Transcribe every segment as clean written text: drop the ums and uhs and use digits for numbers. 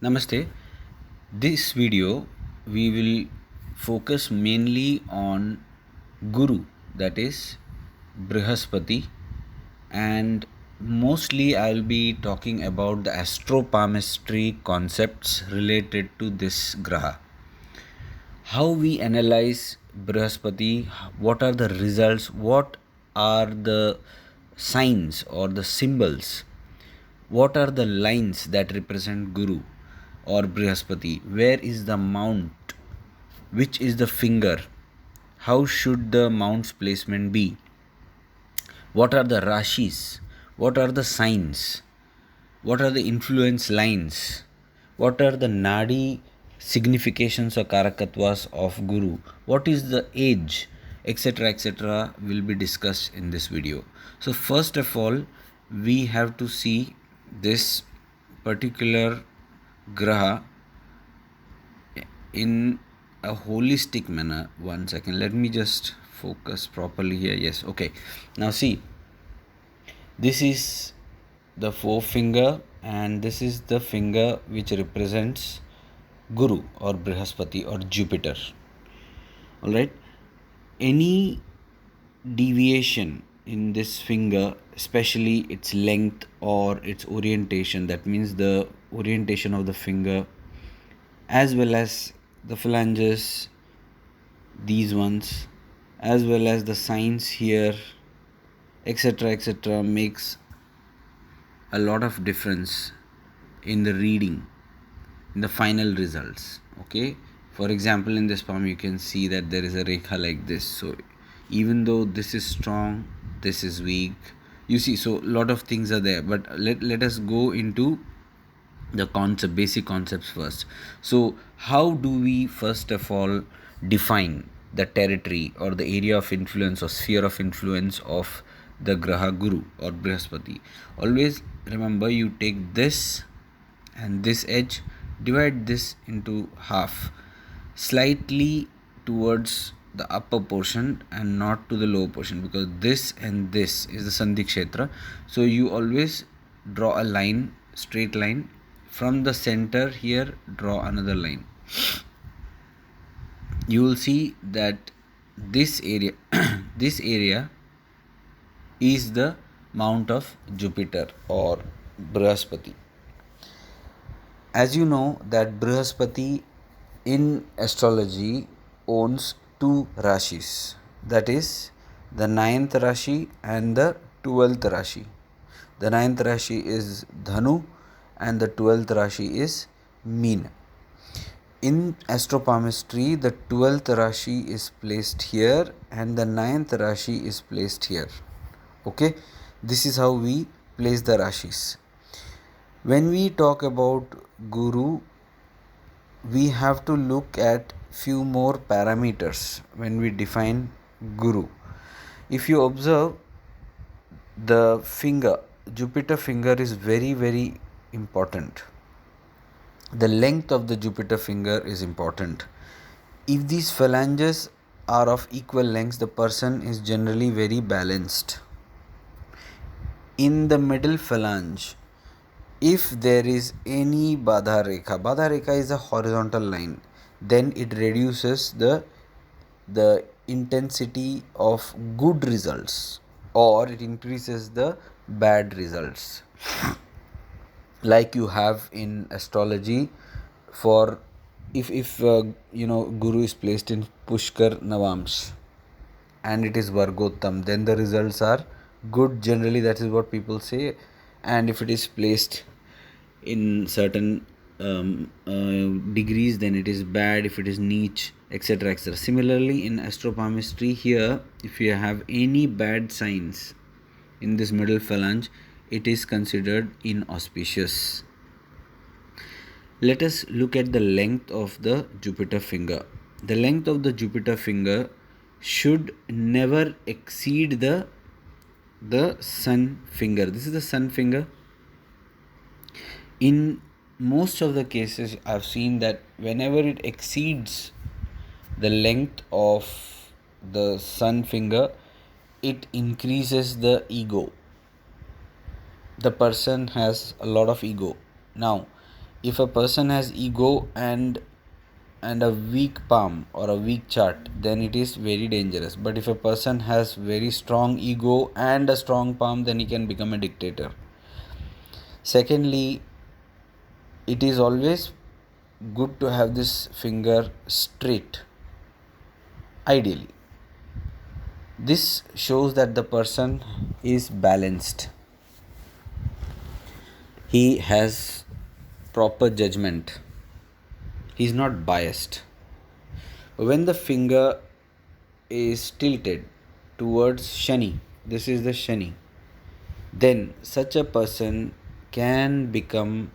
Namaste. This video we will focus mainly on Guru, that is Brihaspati, and mostly I'll be talking about the Astropalmistry concepts related to this Graha. How we analyze Brihaspati, what are the results, what are the signs or the symbols, what are the lines that represent Guru or Brihaspati, where is the mount, which is the finger, how should the mount's placement be, what are the Rashis, what are the signs, what are the influence lines, what are the Nadi significations or karakatwas of Guru, what is the age, etc. etc. will be discussed in this video. So, first of all, we have to see this particular Graha in a holistic manner. One second, let me just focus properly here. Yes, okay. Now, see, this is the forefinger, and this is the finger which represents Guru or Brihaspati or Jupiter. Alright, any deviation in this finger, especially its length or its orientation, that means the orientation of the finger as well as the phalanges, these ones, as well as the signs here, etc. etc., makes a lot of difference in the reading, in the final results. Okay, for example, in this palm you can see that there is a rekha like this. So even though this is strong, this is weak, you see, so a lot of things are there, but let us go into the basic concepts first. So how do we first of all define the territory or the area of influence or sphere of influence of the Graha Guru or Brihaspati? Always remember, you take this and this edge, divide this into half, slightly towards the upper portion and not to the lower portion, because this and this is the Sandhi Kshetra. So you always draw a line, straight line from the center here, draw another line. You will see that this area this area is the mount of Jupiter or Brihaspati. As you know that Brihaspati in astrology owns two Rashis, that is the 9th Rashi and the 12th Rashi. The 9th Rashi is Dhanu and the 12th Rashi is Meena. In Astropalmistry, the 12th Rashi is placed here and the 9th Rashi is placed here. Okay, this is how we place the Rashis. When we talk about Guru, we have to look at few more parameters when we define Guru. If you observe, the finger, Jupiter finger, is very important. The length of the Jupiter finger is important. If these phalanges are of equal lengths, the person is generally very balanced. In the middle phalange, if there is any Badha Rekha is a horizontal line, then it reduces the intensity of good results or it increases the bad results. Like you have in astrology, for if Guru is placed in Pushkar Navamsh and it is Vargottam, then the results are good. Generally, that is what people say. And if it is placed in certain degrees, then it is bad. If it is Neech, etc. etc. Similarly, in Astropalmistry, here, if you have any bad signs in this middle phalange, it is considered inauspicious. Let us look at the length of the Jupiter finger. The length of the Jupiter finger should never exceed the sun finger. This is the sun finger. In most of the cases, I've seen that whenever it exceeds the length of the sun finger, it increases the ego. The person has a lot of ego. Now, if a person has ego and a weak palm or a weak chart, then it is very dangerous. But if a person has very strong ego and a strong palm, then he can become a dictator. Secondly, it is always good to have this finger straight, ideally. This shows that the person is balanced. He has proper judgment. He is not biased. When the finger is tilted towards Shani, this is the Shani, then such a person can become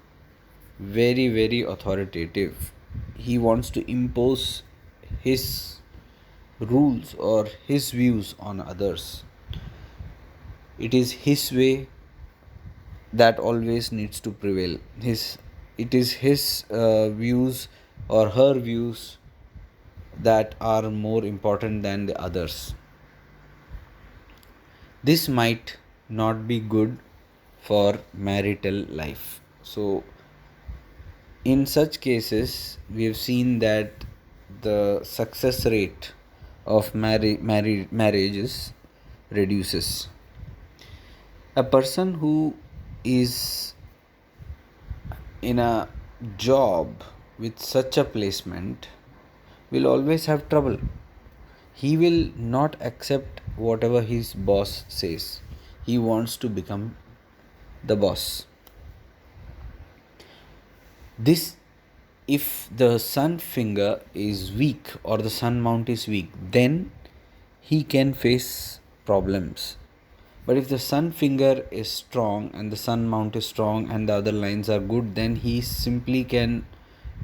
very, very authoritative. He wants to impose his rules or his views on others. It is his way that always needs to prevail. It is his views or her views that are more important than the others. This might not be good for marital life. So, in such cases, we have seen that the success rate of marriages reduces. A person who is in a job with such a placement will always have trouble. He will not accept whatever his boss says. He wants to become the boss. This, if the sun finger is weak or the sun mount is weak, then he can face problems. But if the sun finger is strong and the sun mount is strong and the other lines are good, then he simply can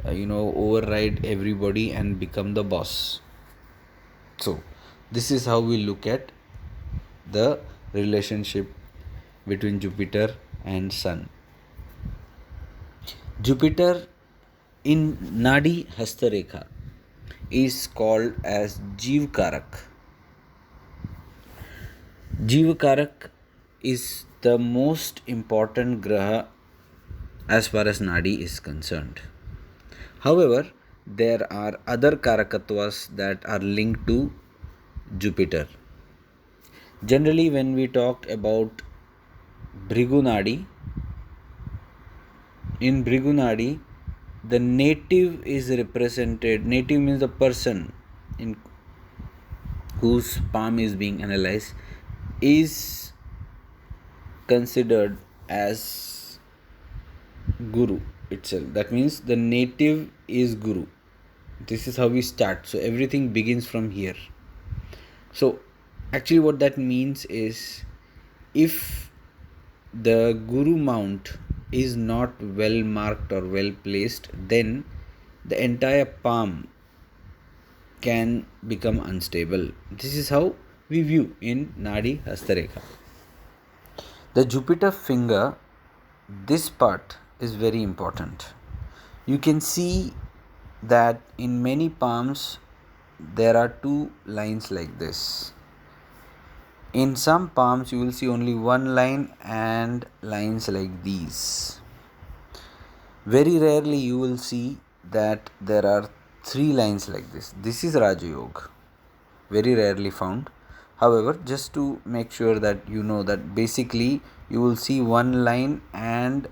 override everybody and become the boss. So this is how we look at the relationship between Jupiter and Sun. Jupiter in Nadi Hastarekha is called as Jeev Karak. Jeev Karak is the most important Graha as far as Nadi is concerned. However, there are other karakatwas that are linked to Jupiter. Generally, when we talk about Bhrigunadi, in Bhrigunadi, the native is represented. Native means the person in whose palm is being analyzed is considered as Guru itself. That means the native is Guru. This is how we start. So everything begins from here. So actually what that means is, if the Guru mount is not well marked or well placed, then the entire palm can become unstable. This is how we view in Nadi Hastarekha. The Jupiter finger, this part is very important. You can see that in many palms there are two lines like this. In some palms you will see only one line and lines like these. Very rarely you will see that there are three lines like this. This is Raja Yoga, very rarely found. However, just to make sure that you know that basically you will see one line and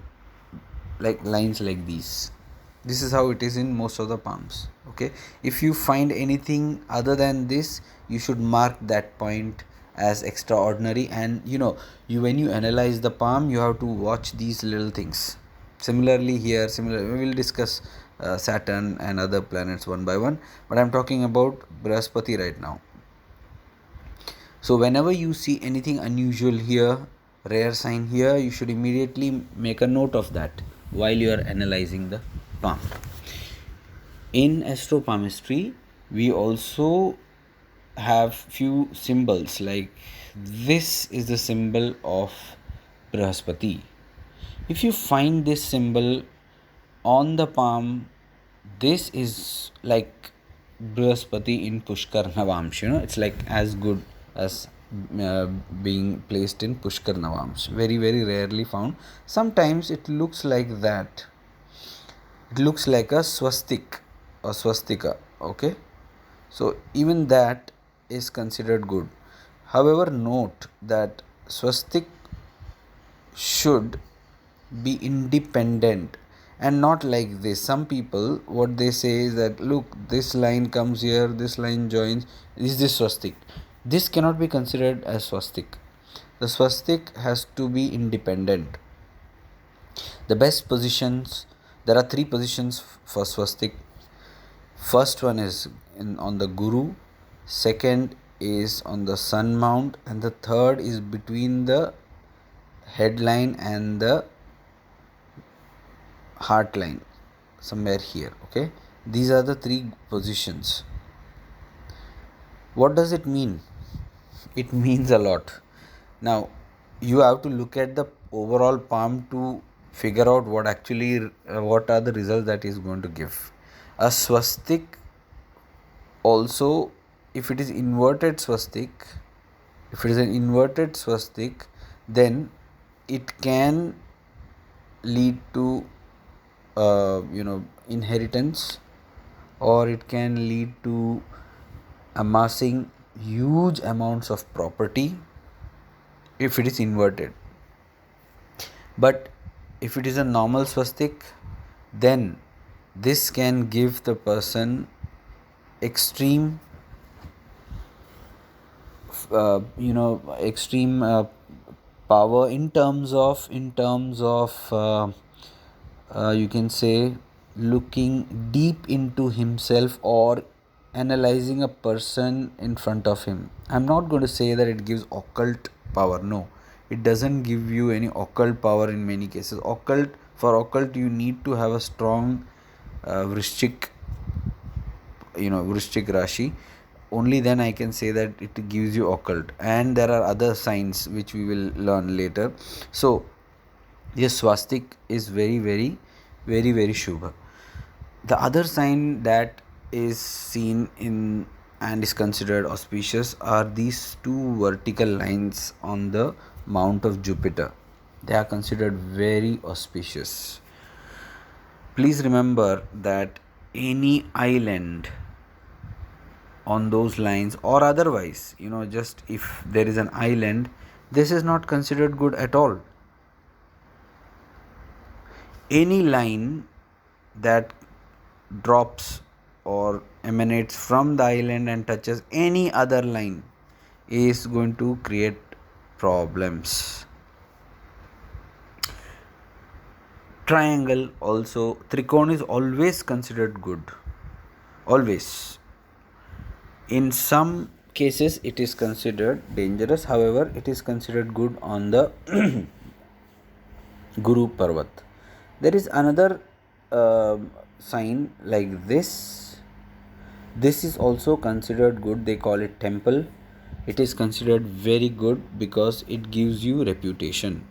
like lines like these. This is how it is in most of the palms. Okay, if you find anything other than this, you should mark that point as extraordinary. And when you analyze the palm, you have to watch these little things. Similarly here, we will discuss Saturn and other planets one by one, but I'm talking about Brihaspati right now. So whenever you see anything unusual here, rare sign here, you should immediately make a note of that while you are analyzing the palm. In Astropalmistry, we also have few symbols, like this is the symbol of Brihaspati. If you find this symbol on the palm, this is like Brihaspati in Pushkar Navamsh. It's like as good as being placed in Pushkar Navamsh. Very, very rarely found. Sometimes it looks like that. it looks like a swastik or swastika. Okay, so even that is considered good. However, note that swastik should be independent and not like this. Some people, what they say is that, look, this line comes here, this line joins, is this swastik? This cannot be considered as swastik. The swastik has to be independent. The best positions, there are three positions for swastik. First one is on the guru, second is on the sun mount, and the third is between the headline and the heart line, somewhere here. Okay, these are the three positions. What does it mean? It means a lot. Now you have to look at the overall palm to figure out what actually what are the results that is going to give. A swastik also, if it is inverted swastik, if it is an inverted swastik, then it can lead to inheritance, or it can lead to amassing huge amounts of property if it is inverted. But if it is a normal swastik, then this can give the person extreme extreme power in terms of you can say looking deep into himself or analyzing a person in front of him. I'm not going to say that it gives occult power. No, it doesn't give you any occult power in many cases. For occult you need to have a strong vrishchik vrishchik rashi. Only then I can say that it gives you occult, and there are other signs which we will learn later. So yes, swastik is very very very very shubha. The other sign that is seen in and is considered auspicious are these two vertical lines on the mount of Jupiter. They are considered very auspicious. Please remember that any island on those lines, or otherwise, just if there is an island, this is not considered good at all. Any line that drops or emanates from the island and touches any other line is going to create problems. Triangle also, Trikona is always considered good, always. In some cases it is considered dangerous, however it is considered good on the Guru Parvat. There is another sign like this. This is also considered good. They call it temple. It is considered very good because it gives you reputation.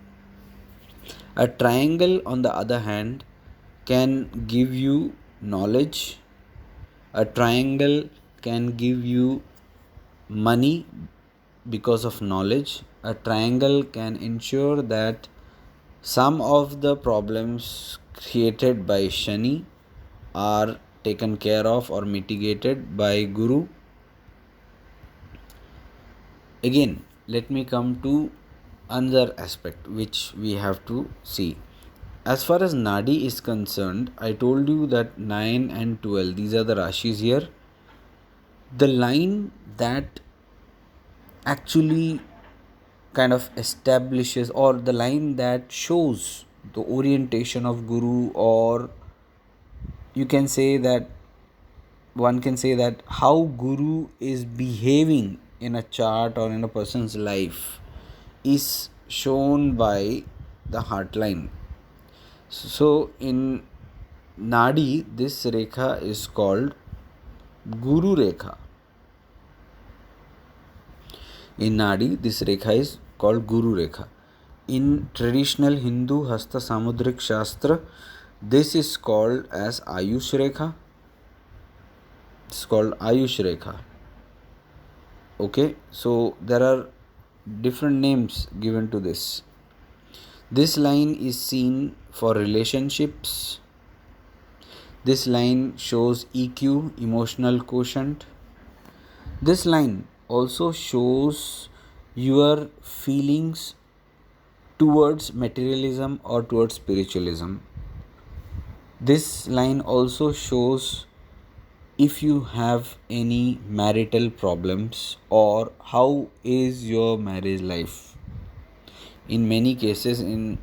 A triangle, on the other hand, can give you knowledge. A triangle can give you money because of knowledge. A triangle can ensure that some of the problems created by Shani are taken care of or mitigated by Guru. Again, let me come to another aspect which we have to see. As far as Nadi is concerned, I told you that 9 and 12, these are the Rashis here. The line that actually kind of establishes, or the line that shows the orientation of Guru, or you can say that one can say that how Guru is behaving in a chart or in a person's life, is shown by the heart line. So in Nadi, this Rekha is called Guru Rekha. In Nadi, this Rekha is called Guru Rekha. In traditional Hindu Hasta Samudrik Shastra, this is called as Ayush Rekha. It's called Ayush Rekha. Okay, so there are different names given to this. This line is seen for relationships. This line shows EQ, emotional quotient. This line also shows your feelings towards materialism or towards spiritualism. This line also shows if you have any marital problems or how is your marriage life. In many cases, in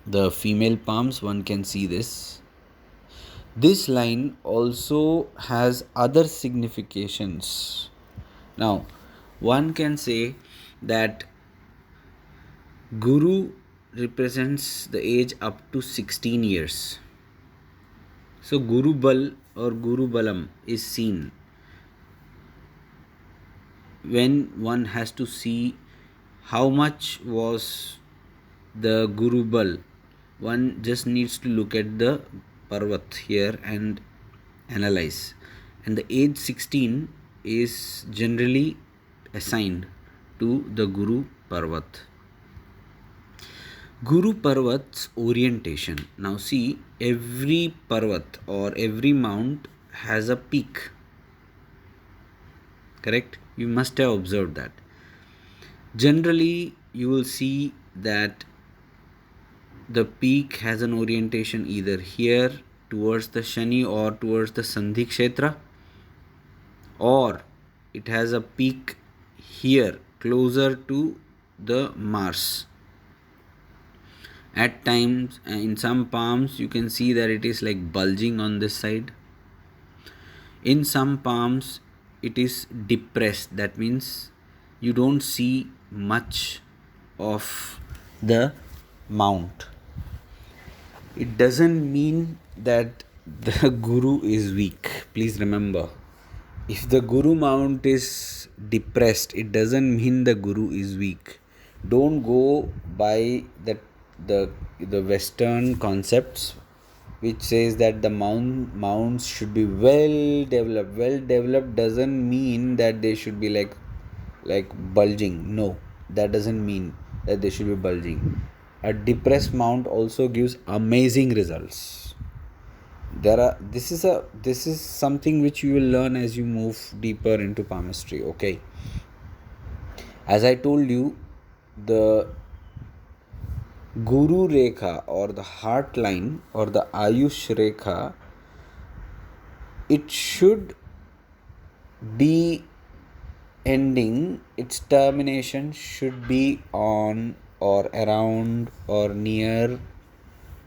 the female palms, one can see this. This line also has other significations. Now, one can say that Guru represents the age up to 16 years. So, Guru Bal or Guru Balam is seen when one has to see how much was the Guru Bal. One just needs to look at the Parvat here and analyze. And the age 16 is generally assigned to the Guru Parvat. Guru Parvat's orientation. Now see, every Parvat or every mount has a peak. Correct? You must have observed that. Generally, you will see that the peak has an orientation either here towards the Shani or towards the Sandhi Kshetra, or it has a peak here closer to the Mars. At times, in some palms, you can see that it is like bulging on this side. In some palms, it is depressed. That means you don't see much of the mount. It doesn't mean that the Guru is weak. Please remember, if the Guru mount is depressed, it doesn't mean the Guru is weak. Don't go by the Western concepts which says that the mounts should be well developed. Well developed doesn't mean that they should be like bulging. No, that doesn't mean that they should be bulging. A depressed mount also gives amazing results. This is something which you will learn as you move deeper into palmistry. Okay, as I told you, the Guru Rekha or the heart line or the Ayush Rekha, it should be ending, its termination should be on or around or near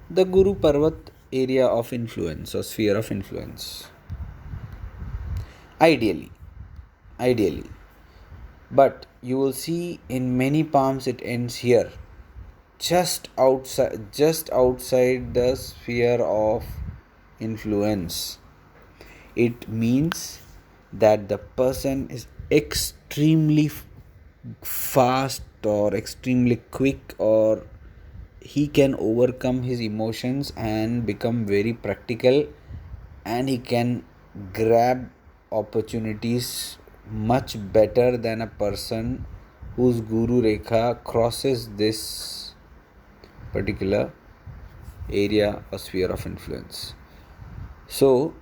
the Guru Parvat area of influence or sphere of influence. Ideally. But you will see in many palms it ends here, just outside the sphere of influence. It means that the person is extremely fast or extremely quick, or he can overcome his emotions and become very practical, and he can grab opportunities much better than a person whose Guru Rekha crosses this particular area or sphere of influence. So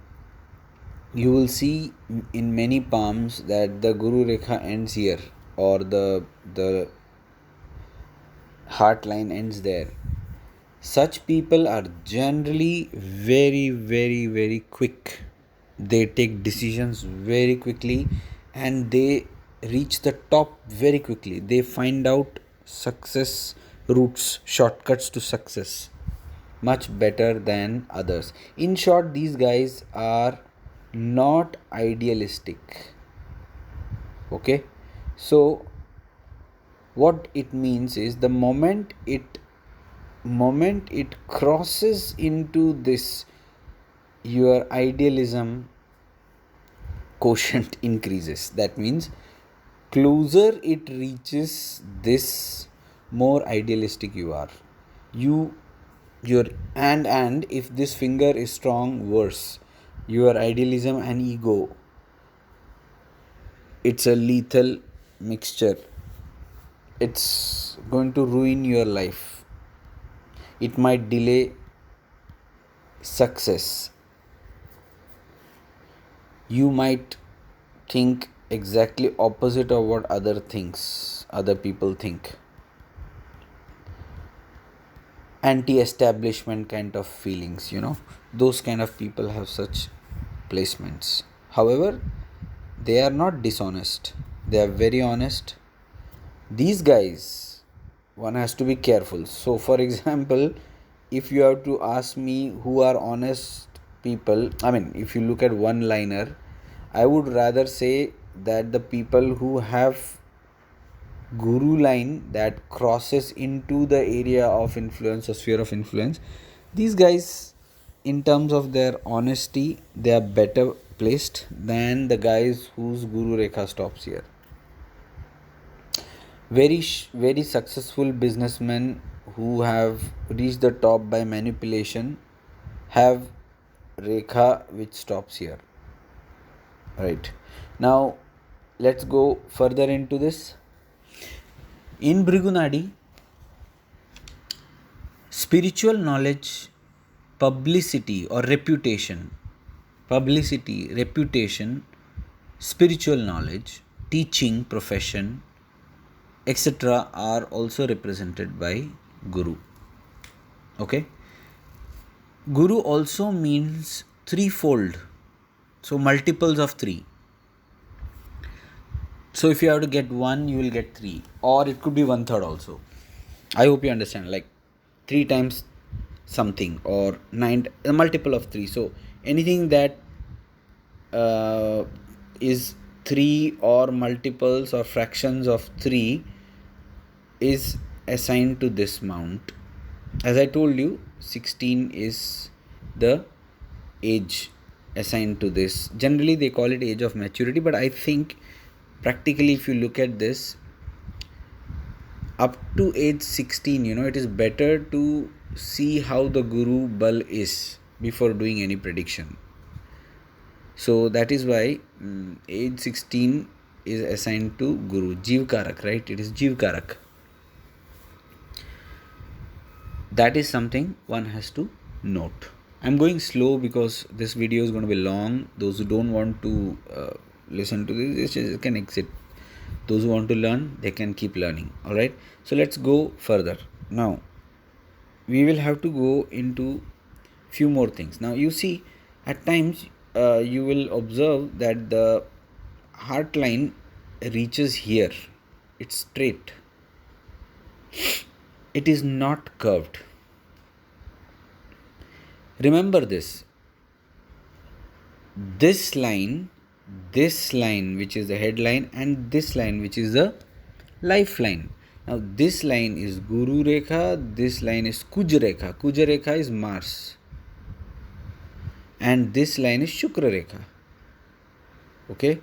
you will see in many palms that the Guru Rekha ends here or the heart line ends there. Such people are generally very, very, very quick. They take decisions very quickly and they reach the top very quickly. They find out success routes, shortcuts to success much better than others. In short, these guys are not idealistic. Okay, so what it means is the moment it crosses into this, your idealism quotient increases. That means closer it reaches this, more idealistic you are. And if this finger is strong, worse. Your idealism and ego, it's a lethal mixture. It's going to ruin your life. It might delay success. you might think exactly opposite of what other people think. Anti-establishment kind of feelings, those kind of people have such placements. However, they are not dishonest, they are very honest. These guys, one has to be careful. So for example, if you have to ask me who are honest people, I mean, if you look at one liner, I would rather say that the people who have guru line that crosses into the area of influence or sphere of influence, these guys, in terms of their honesty, they are better placed than the guys whose guru rekha stops here. Very successful businessmen who have reached the top by manipulation have rekha which stops here. Right, now let's go further into this. In Bhrigunadi, spiritual knowledge, publicity, reputation, spiritual knowledge, teaching, profession, etc. are also represented by Guru. Okay? Guru also means threefold, so multiples of three. So if you have to get one, you will get three, or it could be one third also. I hope you understand, like 3 times something, or 9, a multiple of 3. So anything that is 3 or multiples or fractions of 3 is assigned to this mount. As I told you, 16 is the age assigned to this. Generally they call it age of maturity, but I think practically if you look at this, up to age 16, it is better to see how the guru bal is before doing any prediction. So that is why age 16 is assigned to guru, Jeev Karak, right? It is Jeev Karak. That is something one has to note. I'm going slow because this video is going to be long. Those who don't want to listen to this, they can exit. Those who want to learn, they can keep learning. Alright, so let's go further. Now we will have to go into few more things. Now you see, at times you will observe that the heart line reaches here. It's straight, it is not curved. Remember this line which is the headline, and this line which is the lifeline. Now this line is Guru Rekha, this line is Kuj Rekha. Kuj Rekha is Mars, and this line is Shukra Rekha. Okay,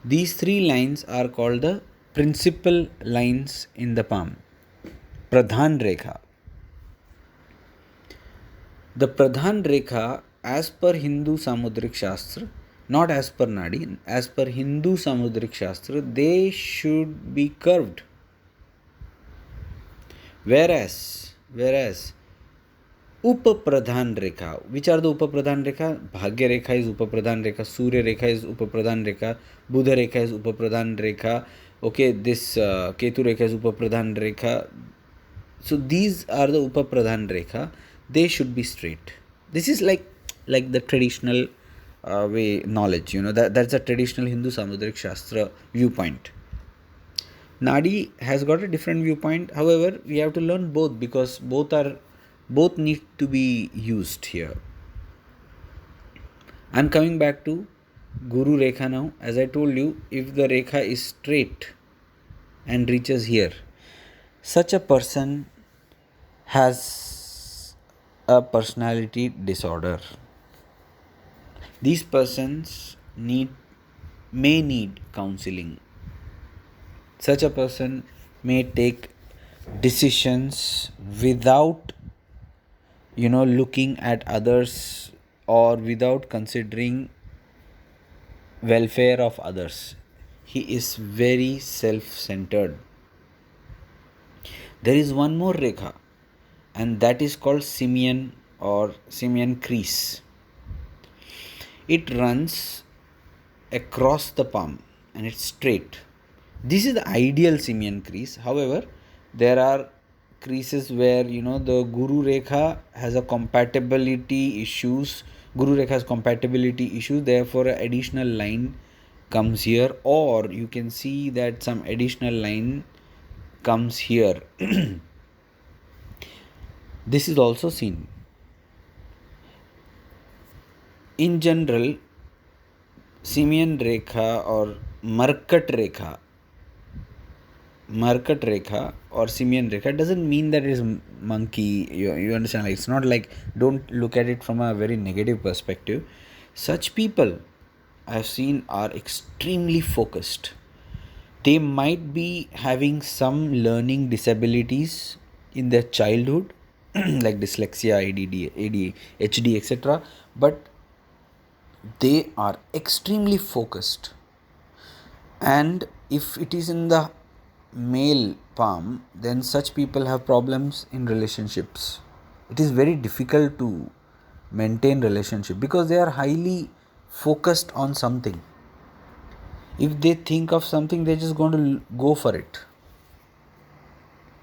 these 3 lines are called the principal lines in the palm, Pradhan Rekha. The Pradhan Rekha, as per Hindu Samudrik Shastra, not as per Nadi, as per Hindu Samudrik Shastra, they should be curved. Whereas Upapradhan Rekha, which are the Upapradhan Rekha? Bhagya Rekha is Upapradhan Rekha, Surya Rekha is Upapradhan Rekha, Buddha Rekha is Upapradhan Rekha, okay, this Ketu Rekha is Upapradhan Rekha. So these are the Upapradhan Rekha. They should be straight. This is like the traditional way knowledge, that's a traditional Hindu Samudrik Shastra viewpoint. Nadi has got a different viewpoint. However, we have to learn both because both need to be used here. I'm coming back to Guru Rekha now. As I told you, if the Rekha is straight and reaches here, such a person has a personality disorder. These persons may need counseling. Such a person may take decisions without looking at others or without considering welfare of others. He is very self-centered. There is one more Rekha, and that is called Simeon or Simeon crease. It runs across the palm and it's straight. This is the ideal simian crease. However, there are creases where the Guru Rekha has a compatibility issues. Guru Rekha has compatibility issues. Therefore, an additional line comes here, or you can see that some additional line comes here. This is also seen. In general, Simian Rekha or Markat Rekha or Simian Rekha doesn't mean that it is monkey. You understand? Like, it's not like, don't look at it from a very negative perspective. Such people I have seen are extremely focused. They might be having some learning disabilities in their childhood, like dyslexia, AD, HD, etc. But they are extremely focused. And if it is in the male palm, then such people have problems in relationships. It is very difficult to maintain relationship because they are highly focused on something. If they think of something, they're just going to go for it.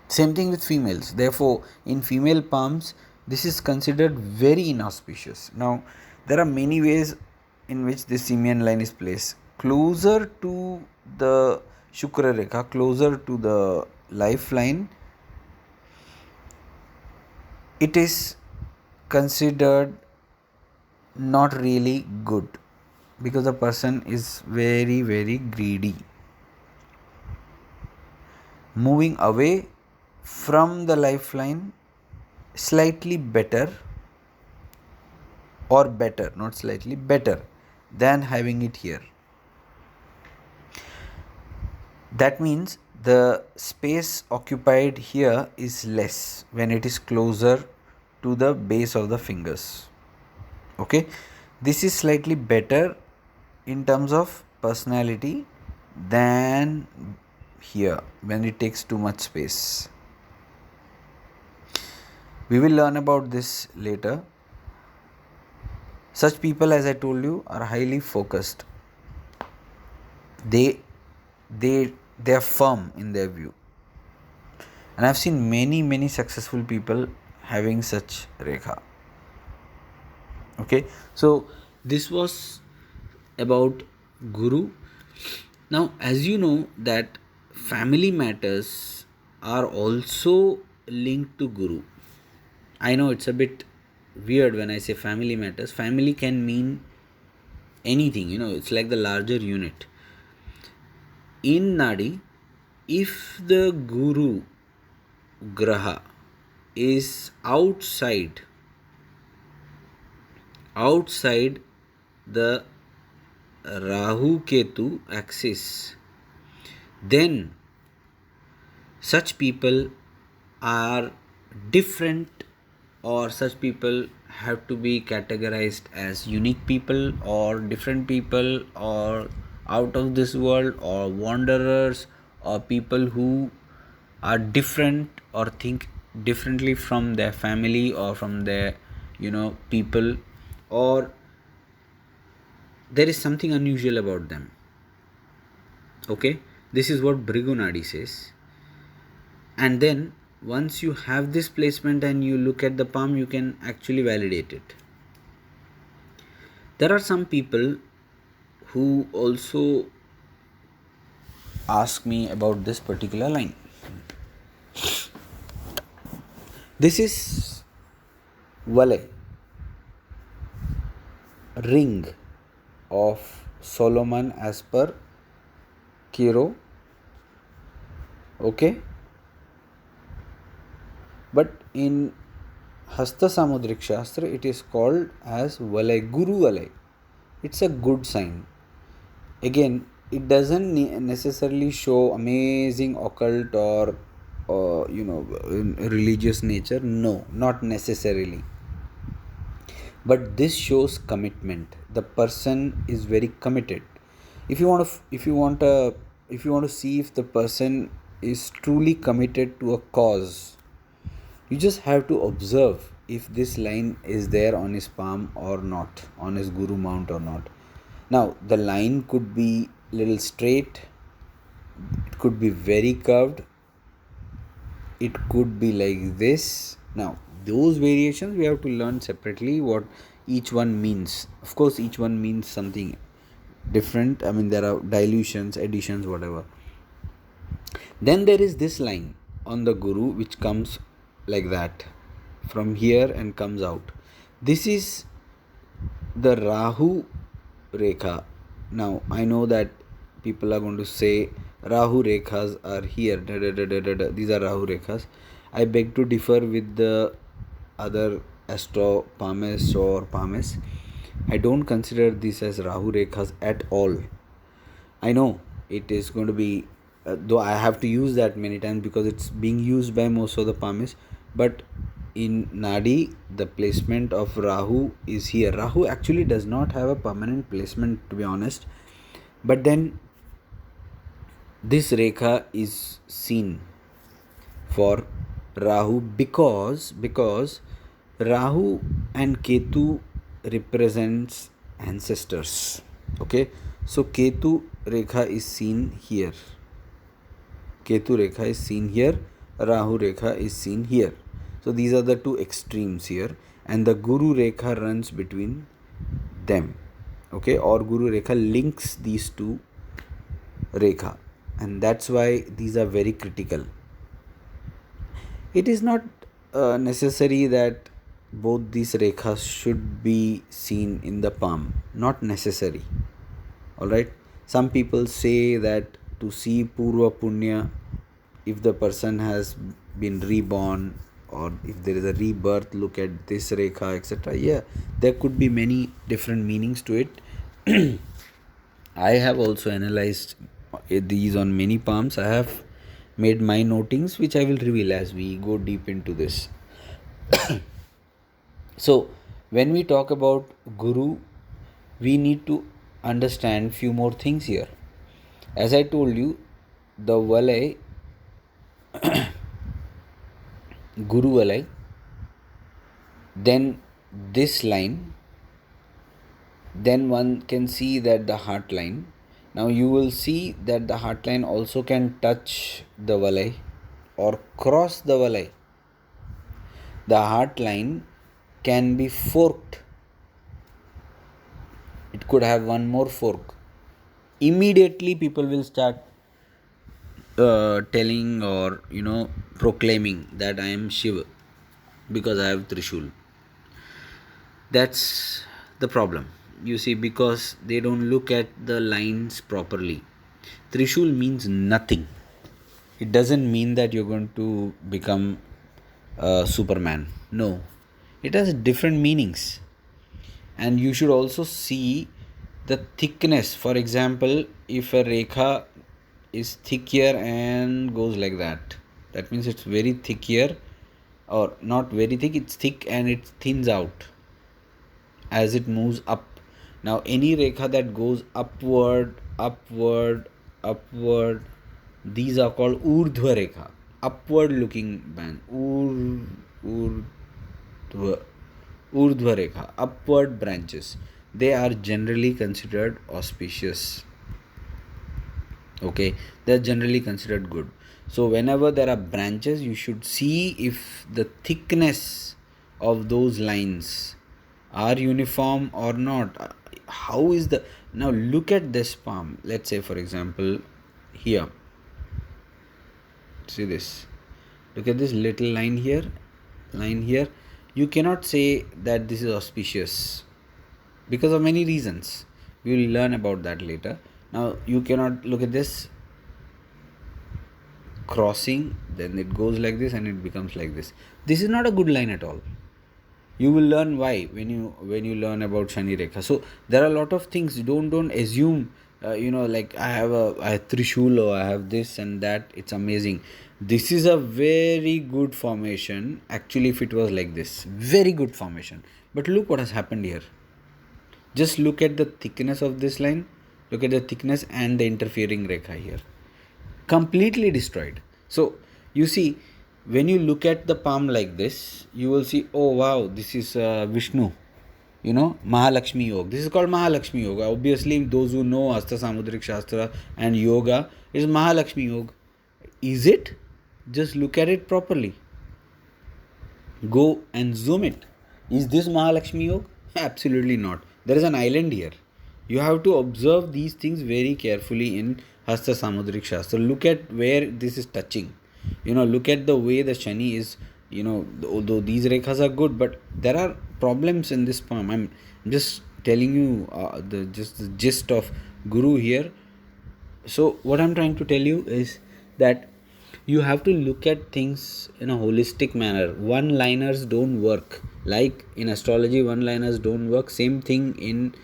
Same thing with females. Therefore, in female palms, this is considered very inauspicious. Now, there are many ways in which this simian line is placed. Closer to the Shukra Rekha, closer to the lifeline, it is considered not really good because the person is very, very greedy. Moving away from the lifeline, slightly better, or better, not slightly better than having it here. That means the space occupied here is less when it is closer to the base of the fingers. Okay, this is slightly better in terms of personality than here when it takes too much space. We will learn about this later. Such people, as I told you, are highly focused. They are firm in their view. And I've seen many successful people having such rekha. Okay, so this was about Guru. Now, as you know that family matters are also linked to Guru. I know it's a bit weird when I say family matters. Family can mean anything, it's like the larger unit. In Nadi, if the Guru Graha is outside the Rahu Ketu axis, then such people are different, or such people have to be categorized as unique people or different people or out of this world or wanderers or people who are different or think differently from their family or from their people, or there is something unusual about them. Okay, this is what Bhrigunadi says. And then once you have this placement and you look at the palm, you can actually validate it. There are some people who also ask me about this particular line. This is Vale, ring of Solomon as per Kiro. Okay, but in Hasta Samudrik Shastra it is called as Vale, Guru Vale. It's a good sign. Again, it doesn't necessarily show amazing occult or religious nature. No, not necessarily. But this shows commitment. The person is very committed. If you want to see if the person is truly committed to a cause, you just have to observe if this line is there on his palm or not, on his guru mount or not. Now the line could be little straight, it could be very curved, it could be like this. Now those variations we have to learn separately what each one means. Of course each one means something different. I mean there are dilutions, additions, whatever. Then there is this line on the guru which comes like that from here and comes out. This is the Rahu Rekha. Now I know that people are going to say Rahu Rekhas are here. These are Rahu Rekhas. I beg to differ with the other Astropalmists or Palmists. I don't consider this as Rahu Rekhas at all. I know it is going to be, though I have to use that many times because it's being used by most of the palmists, but in Nadi, the placement of Rahu is here. Rahu actually does not have a permanent placement, to be honest, but then this Rekha is seen for Rahu because Rahu and Ketu represents ancestors. Okay, so Ketu Rekha is seen here. Ketu Rekha is seen here. Rahu Rekha is seen here. So these are the two extremes here, and the Guru Rekha runs between them. Okay, or Guru Rekha links these two Rekha, and that's why these are very critical. It is not necessary that both these Rekhas should be seen in the palm. Not necessary. Alright. Some people say that to see Purva Punya, if the person has been reborn or if there is a rebirth, look at this Rekha, etc. Yeah, there could be many different meanings to it. I have also analyzed these on many palms. I have made my notings which I will reveal as we go deep into this. So when we talk about Guru, we need to understand few more things here. As I told you, the Valay, Guru Valay, then this line, then one can see that the heart line. Now you will see that the heart line also can touch the Valay or cross the Valay. The heart line can be forked. It could have one more fork. Immediately people will start telling or proclaiming that I am Shiva because I have Trishul. That's the problem, you see, because they don't look at the lines properly. Trishul means nothing. It doesn't mean that you're going to become Superman. No, it has different meanings. And you should also see the thickness. For example, if a Rekha is thick here and goes like that, that means it's very thick here, or not very thick, it's thick and it thins out as it moves up. Now any Rekha that goes upward, these are called Urdhva Rekha, upward looking band. Urdhva Rekha, upward branches, they are generally considered auspicious. Okay, they are generally considered good. So whenever there are branches, you should see if the thickness of those lines are uniform or not. How is the, now look at this palm. Let's say for example here, see this, look at this little line here. You cannot say that this is auspicious because of many reasons. We will learn about that later. Now you cannot look at this crossing, then it goes like this and it becomes like this. This is not a good line at all. You will learn why when you learn about Shani Rekha. So there are a lot of things. Don't assume like I have Trishul or I have this and that, it's amazing. This is a very good formation actually. If it was like this, very good formation, but look what has happened here. Just look at the thickness of this line, look at the thickness and the interfering Rekha here, completely destroyed. So you see, when you look at the palm like this, you will see, oh wow, this is Vishnu, Mahalakshmi Yoga. This is called Mahalakshmi Yoga. Obviously, those who know Hasta Samudrik Shastra and Yoga is Mahalakshmi Yoga. Is it? Just look at it properly. Go and zoom it. Is this Mahalakshmi Yoga? Absolutely not. There is an island here. You have to observe these things very carefully in Hasta Samudrik Shastra. Look at where this is touching. Look at the way the Shani is, although these rekhas are good, but there are problems in this palm. I'm just telling you the gist of Guru here. So what I'm trying to tell you is that you have to look at things in a holistic manner. One liners don't work. Like in astrology, one liners don't work. Same thing in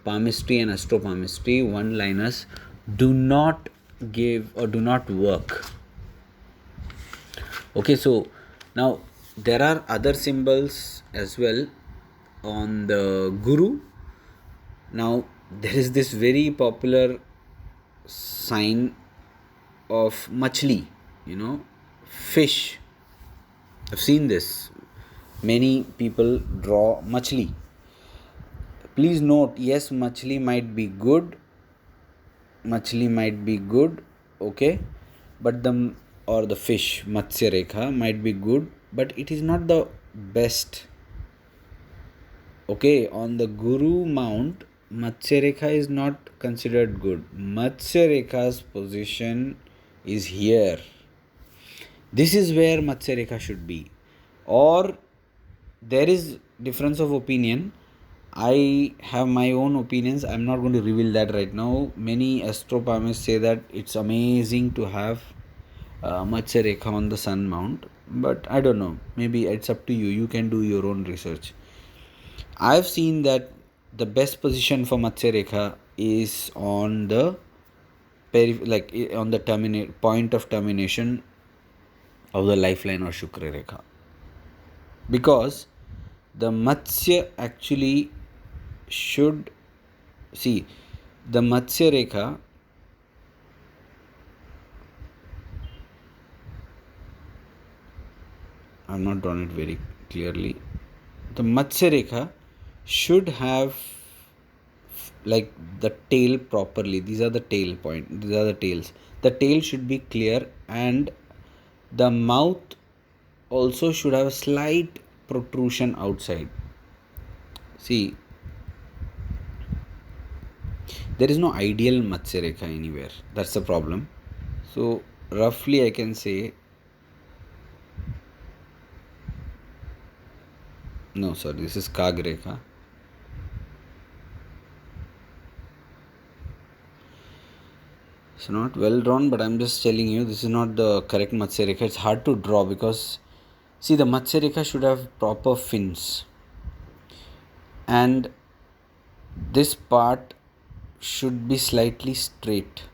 palmistry and astropalmistry. One liners do not give or do not work. Okay, so now there are other symbols as well on the Guru. Now there is this very popular sign of machli, fish. I've seen this. Many people draw machli. Please note, yes, machli might be good. Okay, but the fish, Matsya Rekha, might be good, but it is not the best. Okay, on the Guru mount, Matsya Rekha is not considered good. Matsya Rekha's position is here. This is where Matsya Rekha should be. Or there is difference of opinion. I have my own opinions. I'm not going to reveal that right now. Many astropalmists say that it's amazing to have Matsya Rekha on the sun mount. But I don't know. Maybe it's up to you. You can do your own research. I've seen that the best position for Matsya Rekha is on the on the point of termination of the lifeline or Shukra Rekha. Because the Matsya actually should see the Matsya Rekha I'm not drawn it very clearly. The Matsya Rekha should have like the tail properly. These are the tail point. These are the tails. The tail should be clear and the mouth also should have a slight protrusion outside. See, there is no ideal Matsya Rekha anywhere. That's the problem. So roughly I can say this is Kag Rekha. It's not well drawn, but I'm just telling you this is not the correct Matsya Rekha. It's hard to draw because see, the Matsya Rekha should have proper fins and this part should be slightly straight.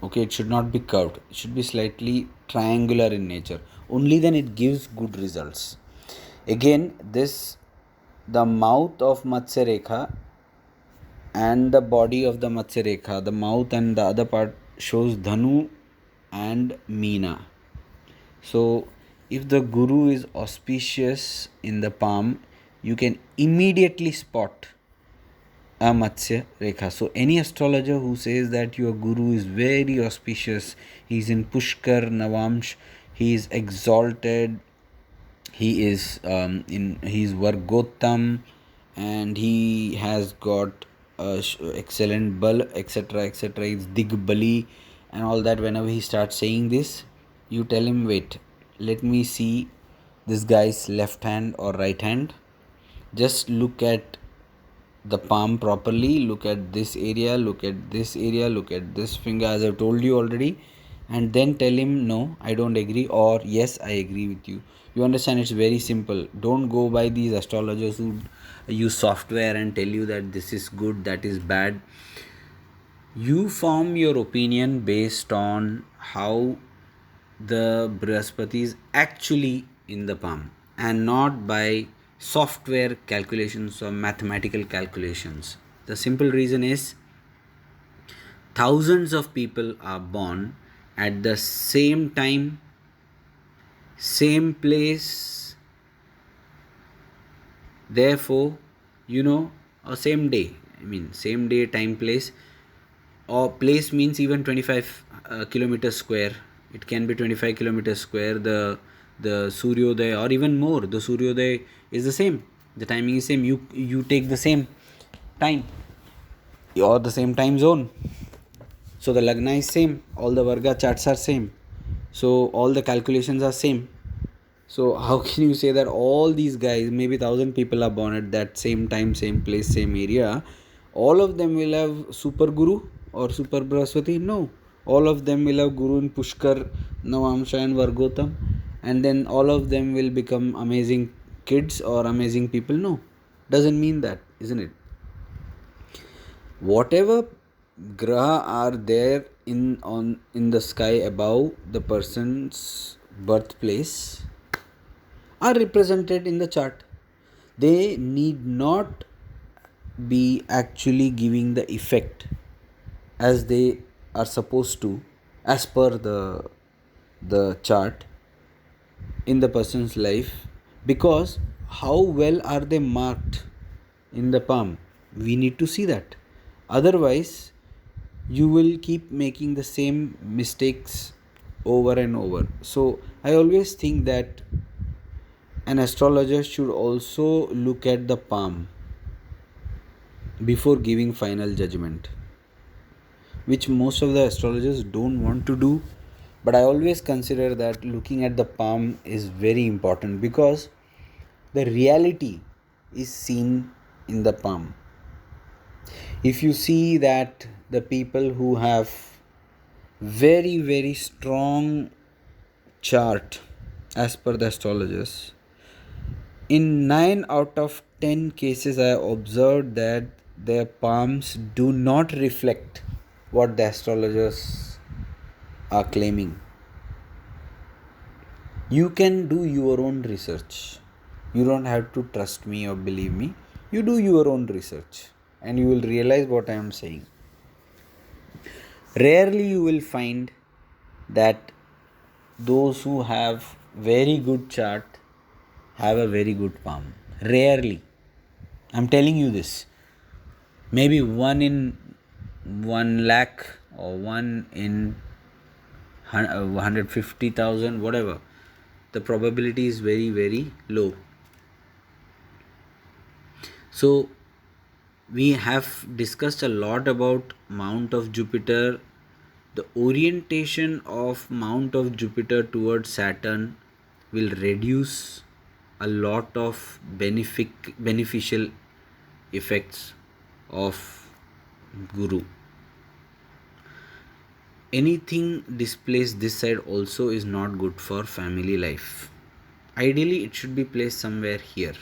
Okay, it should not be curved. It should be slightly triangular in nature. Only then it gives good results. Again, the mouth of Matsya Rekha and the body of the Matsya Rekha, the mouth and the other part shows Dhanu and Meena. So if the Guru is auspicious in the palm, you can immediately spot a Matsya Rekha. So any astrologer who says that your Guru is very auspicious, he is in Pushkar, Navamsh, he is exalted, he is Vargottam, and he has got excellent bal, etc., etc. It's Digbali and all that. Whenever he starts saying this, you tell him, wait, let me see this guy's left hand or right hand. Just look at the palm properly, look at this area, look at this area, look at this finger, as I've told you already, and then tell him, no, I don't agree, or yes, I agree with you. You understand? It's very simple. Don't go by these astrologers who use software and tell you that this is good, that is bad. You form your opinion based on how the Brihaspati is actually in the palm and not by software calculations or mathematical calculations. The simple reason is thousands of people are born at the same time, same place, therefore, or same day. I mean, same day, time, place, or place means even 25 kilometers square. It can be 25 kilometers square. The Suryodaya, or even more, the Suryodaya is the same. The timing is same. You take the same time or the same time zone. So the lagna is same. All the varga charts are same. So all the calculations are same. So how can you say that all these guys, maybe 1,000 people are born at that same time, same place, same area, all of them will have super guru or super Brihaspati? No. All of them will have guru in Pushkar, Navamsha and Vargotam, and then all of them will become amazing kids or amazing people? No. Doesn't mean that, isn't it? Whatever graha are there in the sky above the person's birthplace are represented in the chart. They need not be actually giving the effect as they are supposed to, as per the chart in the person's life, because how well are they marked in the palm? We need to see that. Otherwise, you will keep making the same mistakes over and over. So I always think that an astrologer should also look at the palm before giving final judgment, which most of the astrologers don't want to do. But I always consider that looking at the palm is very important, because the reality is seen in the palm. If you see that the people who have very very strong chart as per the astrologers, in 9 out of 10 cases I observed that their palms do not reflect what the astrologers are claiming. You can do your own research. You don't have to trust me or believe me. You do your own research and you will realize what I am saying. Rarely you will find that those who have very good chart have a very good palm. Rarely. I'm telling you this. Maybe 1 in 1 lakh or 1 in 150,000, whatever. The probability is very, very low. So, we have discussed a lot about Mount of Jupiter. The orientation of Mount of Jupiter towards Saturn will reduce a lot of beneficial effects of Guru. Anything displaced this side also is not good for family life. Ideally, it should be placed somewhere here.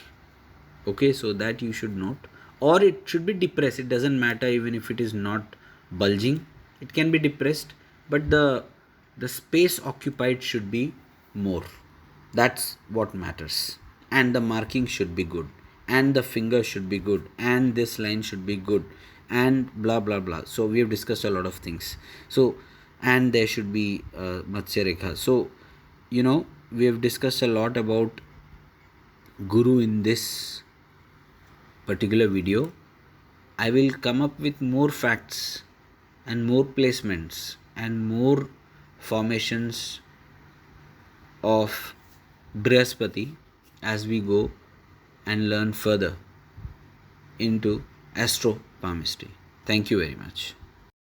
Okay, so that you should note. Or it should be depressed. It doesn't matter even if it is not bulging. It can be depressed, but the space occupied should be more. That's what matters. And the marking should be good. And the finger should be good. And this line should be good. And blah blah blah. So we have discussed a lot of things. So, and there should be Matsya Rekha. So, we have discussed a lot about Guru in this particular video. I will come up with more facts and more placements and more formations of Brihaspati as we go and learn further into Astropalmistry. Thank you very much.